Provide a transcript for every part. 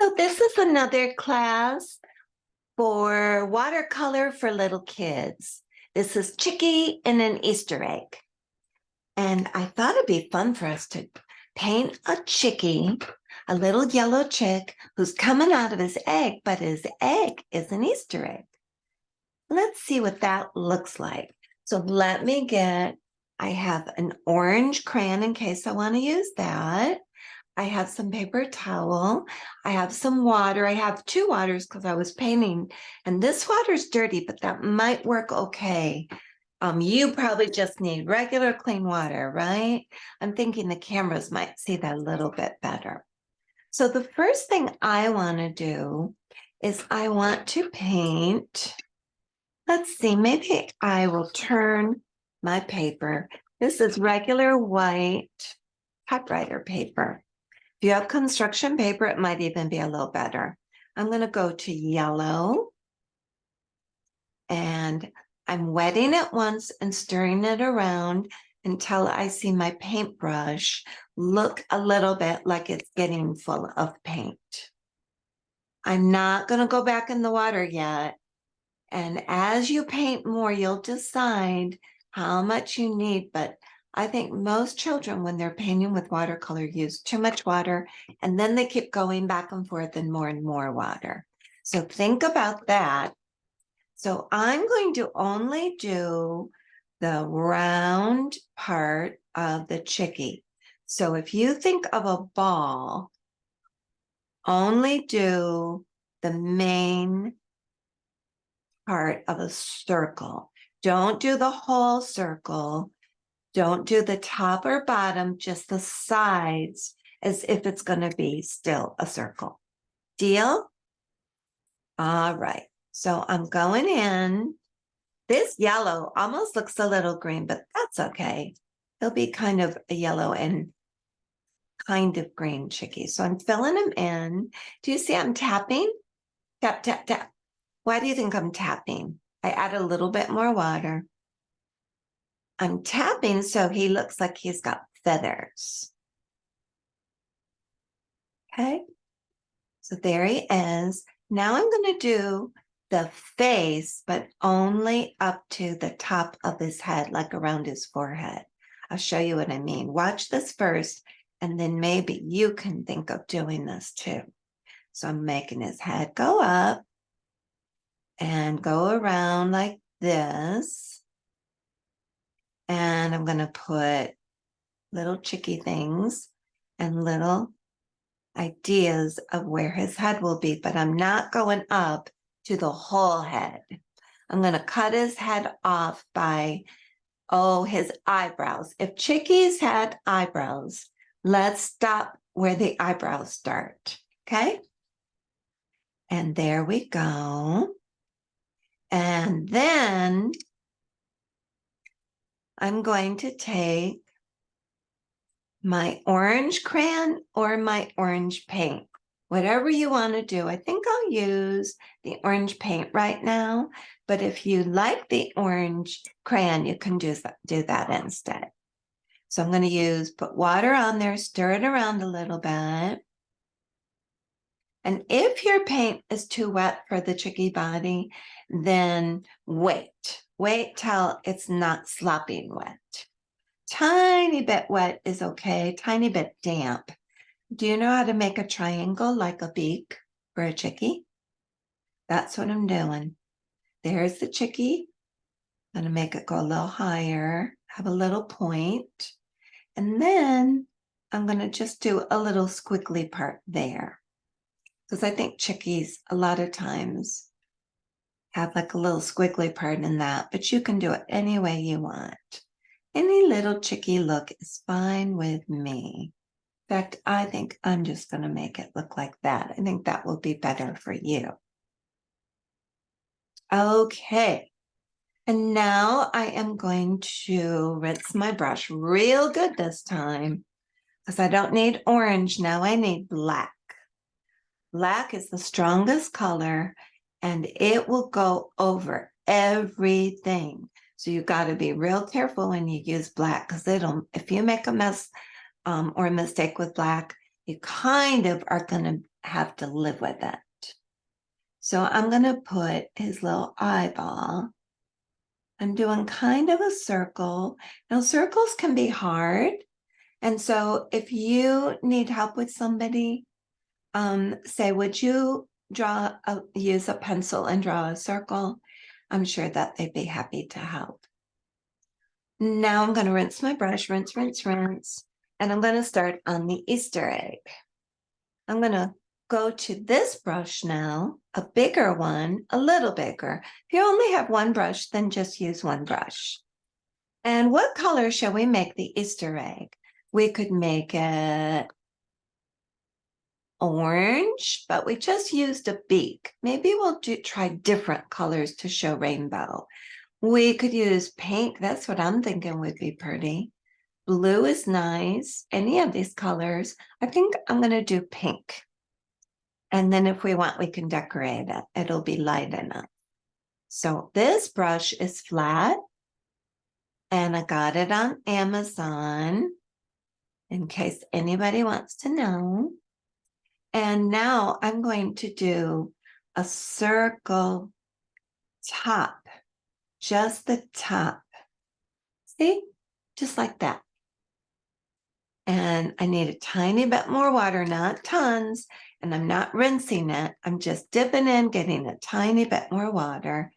So this is another class for watercolor for little kids. This is Chickie and an Easter egg. And I thought it'd be fun for us to paint a chickie, a little yellow chick who's coming out of his egg, but his egg is an Easter egg. Let's see what that looks like. So I have an orange crayon in case I want to use that. I have some paper towel. I have some water. I have two waters because I was painting, and this water's dirty, but that might work okay. You probably just need regular clean water, right? I'm thinking the cameras might see that a little bit better. So the first thing I want to do is I want to paint. Let's see, maybe I will turn my paper. This is regular white typewriter paper. If you have construction paper, it might even be a little better. I'm going to go to yellow, and I'm wetting it once and stirring it around until I see my paintbrush look a little bit like it's getting full of paint. I'm not going to go back in the water yet. And as you paint more, you'll decide how much you need, but I think most children, when they're painting with watercolor, use too much water, and then they keep going back and forth and more water. So think about that. So I'm going to only do the round part of the chickie. So if you think of a ball, only do the main part of a circle. Don't do the whole circle. Don't do the top or bottom, just the sides, as if it's going to be still a circle. Deal? All right. So I'm going in. This yellow almost looks a little green, but that's okay. It'll be kind of a yellow and kind of green chickie. So I'm filling them in. Do you see I'm tapping? Tap, tap, tap. Why do you think I'm tapping? I add a little bit more water. I'm tapping so he looks like he's got feathers. Okay, so there he is. Now I'm going to do the face, but only up to the top of his head, like around his forehead. I'll show you what I mean. Watch this first, and then maybe you can think of doing this too. So I'm making his head go up and go around like this. And I'm going to put little chickie things and little ideas of where his head will be, but I'm not going up to the whole head. I'm going to cut his head off by, his eyebrows. If chickies had eyebrows, let's stop where the eyebrows start, okay? And there we go. And then I'm going to take my orange crayon or my orange paint, whatever you want to do. I think I'll use the orange paint right now, but if you like the orange crayon, you can do that instead. So I'm going to put water on there, stir it around a little bit. And if your paint is too wet for the chickie body, then wait till it's not slopping wet. Tiny bit wet is okay, tiny bit damp. Do you know how to make a triangle like a beak for a chickie? That's what I'm doing. There's the chickie. I'm going to make it go a little higher, have a little point. And then I'm going to just do a little squiggly part there. Because I think chickies a lot of times have like a little squiggly part in that, but you can do it any way you want. Any little chickie look is fine with me. In fact, I think I'm just going to make it look like that. I think that will be better for you. Okay. And now I am going to rinse my brush real good this time because I don't need orange. Now I need black. Black is the strongest color and it will go over everything. So you got to be real careful when you use black because if you make a mess or a mistake with black, you kind of are going to have to live with it. So I'm going to put his little eyeball. I'm doing kind of a circle. Now, circles can be hard. And so if you need help with somebody, say, would you use a pencil and draw a circle? I'm sure that they'd be happy to help. Now I'm going to rinse my brush, rinse, and I'm going to start on the Easter egg. I'm going to go to this brush now, a bigger one, a little bigger. If you only have one brush, then just use one brush. And what color shall we make the Easter egg? We could make it orange, but we just used a beak. Maybe we'll try different colors to show rainbow. We could use pink. That's what I'm thinking would be pretty. Blue is nice. Any of these colors. I think I'm going to do pink. And then if we want, we can decorate it. It'll be light enough. So this brush is flat. And I got it on Amazon in case anybody wants to know. And now I'm going to do a circle top, just the top. See, just like that. And I need a tiny bit more water, not tons, and I'm not rinsing it. I'm just dipping in, getting a tiny bit more water.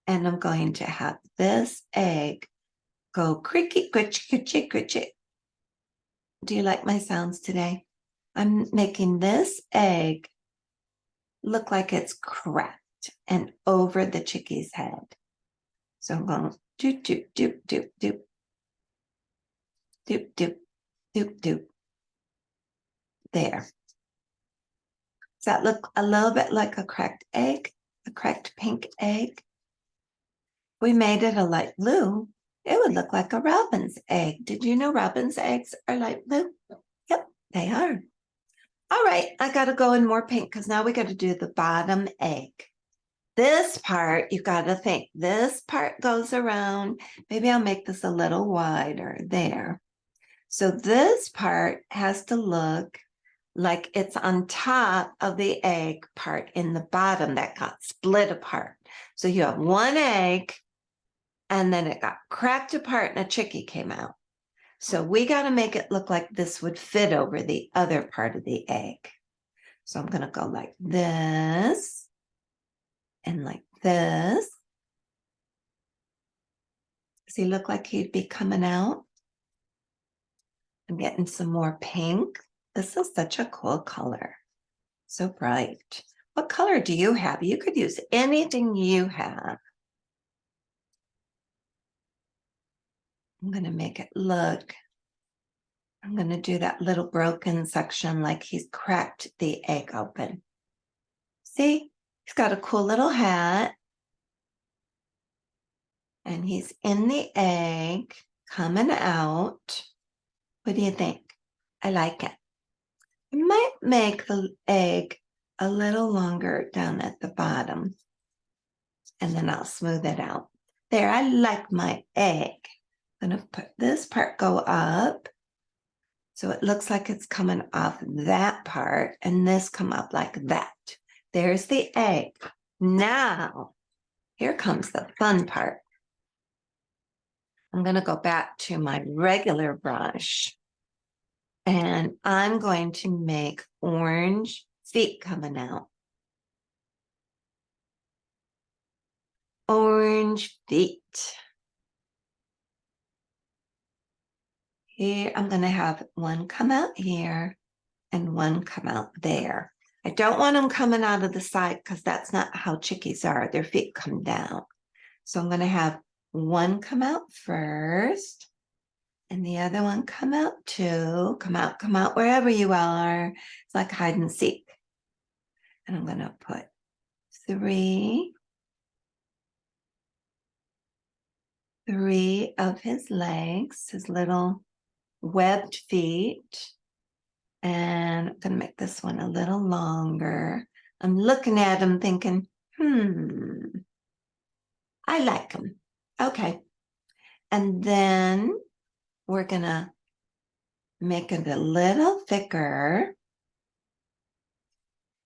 And I'm going to have this egg go creaky, critchy, critchy, critchy. Do you like my sounds today? I'm making this egg look like it's cracked and over the chickie's head. So I'm going doop, doop, doop, doop, doop, doop, doop, doop, doop. There. Does that look a little bit like a cracked egg, a cracked pink egg? If we made it a light blue, it would look like a robin's egg. Did you know robin's eggs are light blue? Yep, they are. All right, I got to go in more pink because now we got to do the bottom egg. This part, you got to think, this part goes around. Maybe I'll make this a little wider there. So this part has to look like it's on top of the egg part in the bottom that got split apart. So you have one egg and then it got cracked apart and a chickie came out. So we got to make it look like this would fit over the other part of the egg. So I'm going to go like this and like this. Does he look like he'd be coming out? I'm getting some more pink. This is such a cool color. So bright. What color do you have? You could use anything you have. I'm going to make it look. I'm going to do that little broken section like he's cracked the egg open. See? He's got a cool little hat. And he's in the egg, coming out. What do you think? I like it. I might make the egg a little longer down at the bottom. And then I'll smooth it out. There, I like my egg. I'm going to put this part go up. So it looks like it's coming off that part. And this come up like that. There's the egg. Now, here comes the fun part. I'm going to go back to my regular brush. And I'm going to make orange feet coming out. Orange feet. Here, I'm going to have one come out here and one come out there. I don't want them coming out of the side because that's not how chickies are. Their feet come down. So I'm going to have one come out first and the other one come out too. Come out wherever you are. It's like hide and seek. And I'm going to put 3 of his legs, his little webbed feet. And I'm going to make this one a little longer. I'm looking at him thinking, I like him. Okay. And then we're going to make it a little thicker.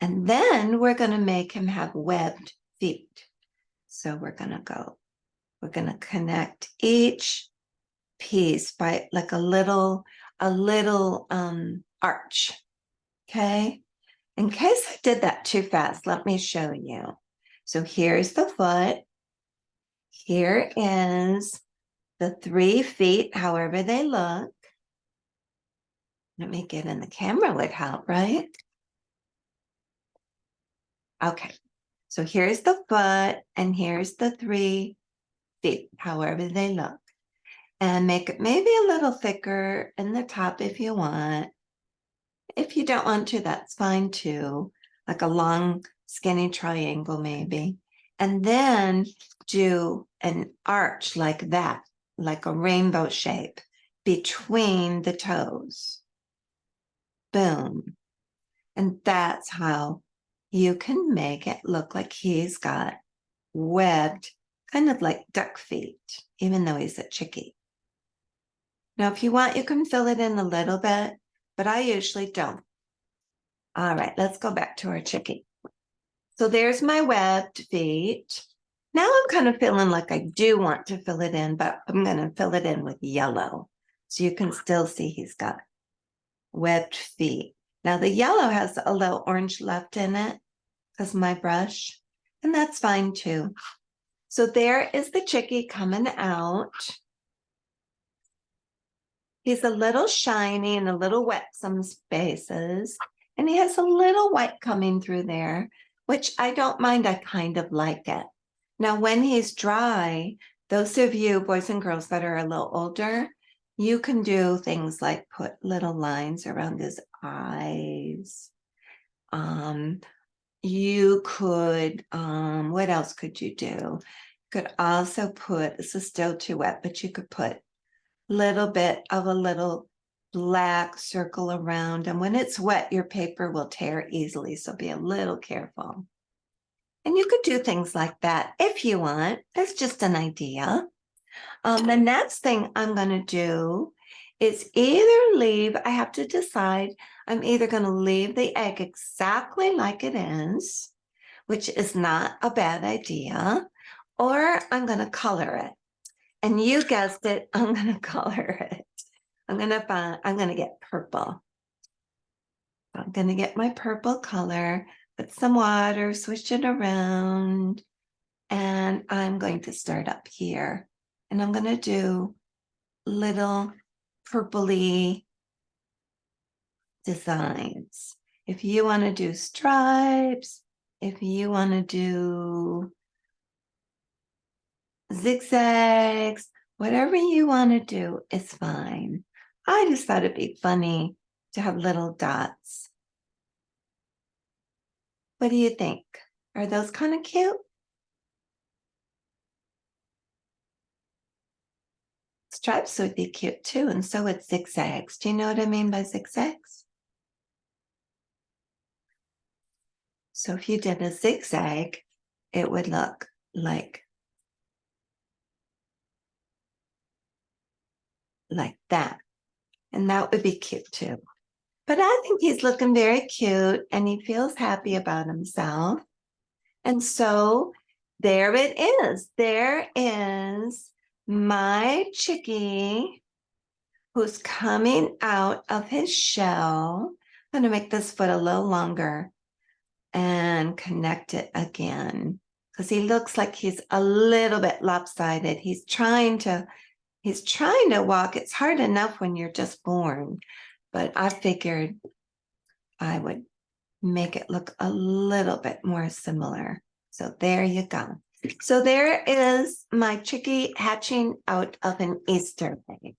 And then we're going to make him have webbed feet. So we're going to connect each piece by like a little arch. Okay. In case I did that too fast, let me show you. So here's the foot. Here is the 3 feet, however they look. Let me get in the camera would help, right? Okay. So here's the foot and here's the 3 feet, however they look. And make it maybe a little thicker in the top if you want. If you don't want to, that's fine too. Like a long, skinny triangle maybe. And then do an arch like that, like a rainbow shape between the toes. Boom. And that's how you can make it look like he's got webbed, kind of like duck feet, even though he's a chickie. Now, if you want, you can fill it in a little bit, but I usually don't. All right, let's go back to our chickie. So there's my webbed feet. Now I'm kind of feeling like I do want to fill it in, but I'm going to fill it in with yellow. So you can still see he's got webbed feet. Now the yellow has a little orange left in it because my brush, and that's fine too. So there is the chickie coming out. He's a little shiny and a little wet some spaces, and he has a little white coming through there, which I don't mind. I kind of like it. Now, when he's dry, those of you boys and girls that are a little older, you can do things like put little lines around his eyes. You could, what else could you do? You could also put, this is still too wet, but you could put little bit of a little black circle around. And when it's wet, your paper will tear easily. So be a little careful. And you could do things like that if you want. That's just an idea. The next thing I'm going to do is either leave, I have to decide, I'm either going to leave the egg exactly like it is, which is not a bad idea, or I'm going to color it. And you guessed it, I'm going to color it. I'm going to get purple. I'm going to get my purple color, put some water, swish it around, and I'm going to start up here. And I'm going to do little purpley designs. If you want to do stripes, if you want to do zigzags, whatever you want to do is fine. I just thought it'd be funny to have little dots. What do you think? Are those kind of cute? Stripes would be cute too, and so would zigzags. Do you know what I mean by zigzags? So if you did a zigzag, it would look like that. And that would be cute too. But I think he's looking very cute and he feels happy about himself. And so there it is. There is my chickie who's coming out of his shell. I'm going to make this foot a little longer and connect it again because he looks like he's a little bit lopsided. He's trying to walk. It's hard enough when you're just born, but I figured I would make it look a little bit more similar. So there you go. So there is my chickie hatching out of an Easter egg.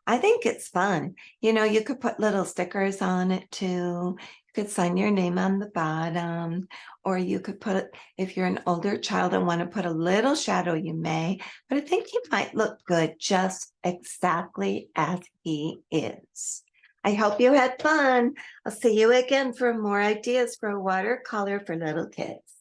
I think it's fun. You know, you could put little stickers on it too. You could sign your name on the bottom, or you could put, if you're an older child and want to put a little shadow, you may, but I think he might look good just exactly as he is. I hope you had fun. I'll see you again for more ideas for watercolor for little kids.